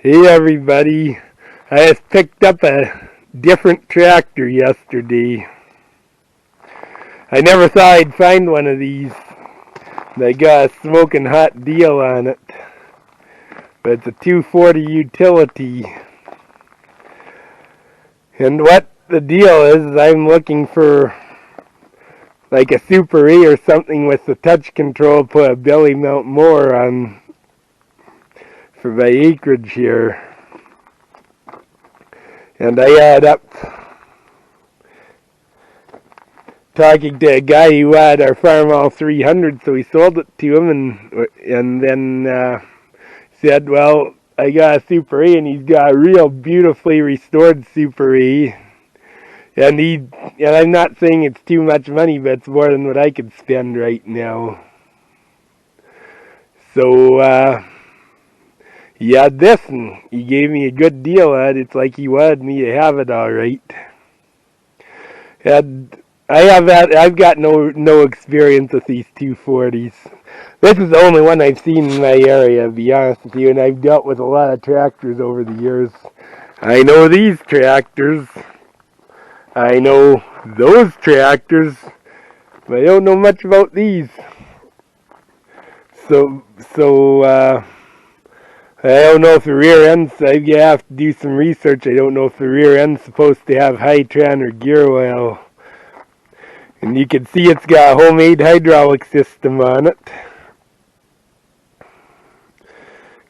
Hey everybody, I just picked up a different tractor yesterday. I never thought I'd find one of these. I got a smoking hot deal on it. But it's a 240 utility. And what the deal is I'm looking for like a Super E or something with the touch control, put a belly mount mower on for my acreage here. And I add up talking to a guy who had our Farm All 300, so we sold it to him, and then said, well, I got a Super E, and he's got a real beautifully restored Super E. And I'm not saying it's too much money, but it's more than what I could spend right now. So he had this, and he gave me a good deal on it. It's like he wanted me to have it all right. And I've got no experience with these 240s. This is the only one I've seen in my area, to be honest with you, and I've dealt with a lot of tractors over the years. I know these tractors. I know those tractors, but I don't know much about these. So I don't know if the rear end's, I have to do some research. I don't know if the rear end's supposed to have high-tran or gear oil. And you can see it's got a homemade hydraulic system on it.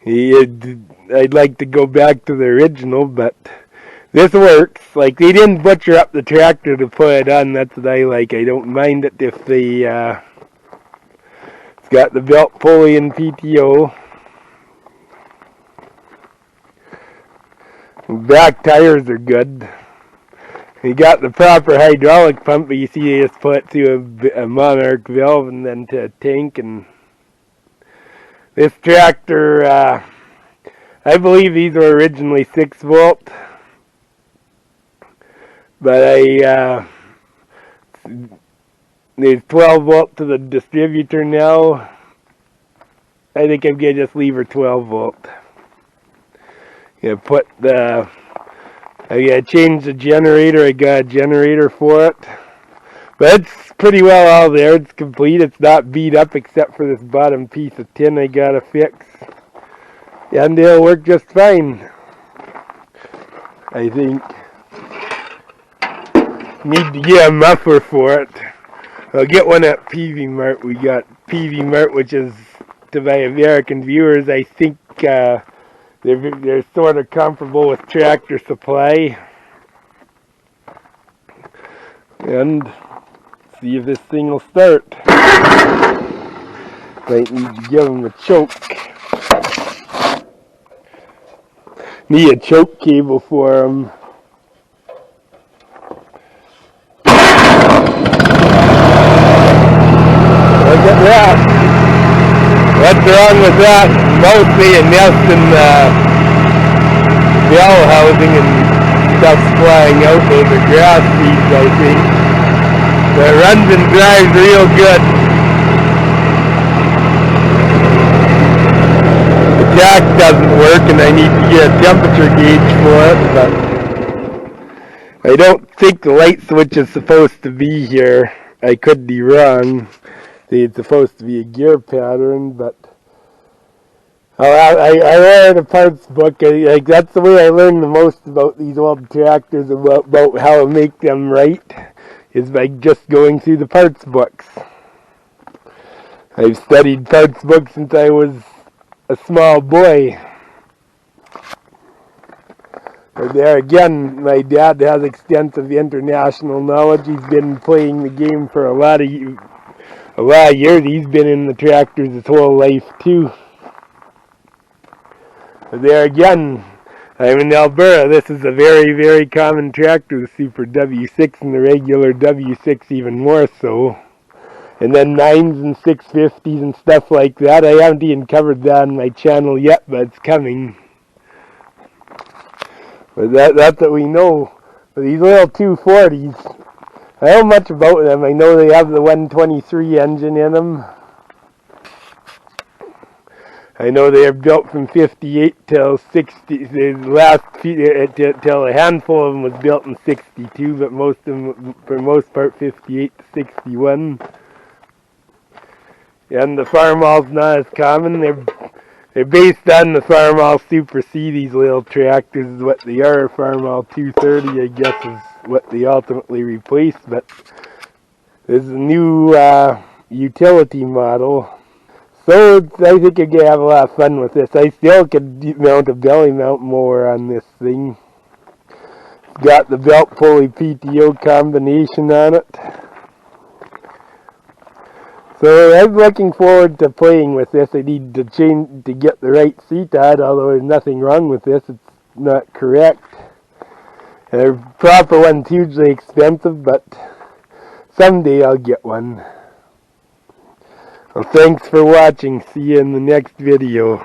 I'd like to go back to the original, but this works. Like, they didn't butcher up the tractor to put it on. That's what I like. I don't mind it if they, it's got the belt pulley and PTO. Back tires are good. You got the proper hydraulic pump, but you see they just put it through a monarch valve and then to a tank. And this tractor, I believe these were originally 6-volt, but there's 12-volt to the distributor now. I think I'm gonna just leave her 12-volt. I gotta change the generator. I got a generator for it. But it's pretty well all there. It's complete. It's not beat up except for this bottom piece of tin I gotta fix. And it'll work just fine, I think. Need to get a muffler for it. I'll get one at PV Mart. We got PV Mart, which is, to my American viewers, I think they're sort of comparable with Tractor Supply. And see if this thing will start. Might need to give them a choke. Need a choke cable for them. Look at that. What's wrong with that? Mostly a nest in the bell housing and stuff flying out. Those are grass seeds, I think. But it runs and drives real good. The jack doesn't work and I need to get a temperature gauge for it, but I don't think the light switch is supposed to be here. I could be wrong. It's supposed to be a gear pattern, but I read a parts book. That's the way I learned the most about these old tractors, about how to make them right, is by just going through the parts books. I've studied parts books since I was a small boy. But there again, my dad has extensive international knowledge. He's been playing the game for a lot of years. He's been in the tractors his whole life too. But there again, I'm in Alberta. This is a very, very common tractor, the Super W6 and the regular W6 even more so. And then 9s and 650s and stuff like that. I haven't even covered that on my channel yet, but it's coming. But that's what we know. But these little 240s, I don't know much about them. I know they have the 123 engine in them. I know they are built from 58 till 60. The last till a handful of them was built in 62, but most of them, for the most part, 58 to 61. And the Farmall's not as common. They're based on the Farmall Super C. These little tractors is what they are. Farmall 230, I guess, is what they ultimately replaced. But this is a new utility model. So I think you're going to have a lot of fun with this. I still could mount a belly mount mower on this thing. It's got the belt pulley PTO combination on it. So I'm looking forward to playing with this. I need to change to get the right seat on, although there's nothing wrong with this. It's not correct. The proper one's hugely expensive, but someday I'll get one. Well, thanks for watching. See you in the next video.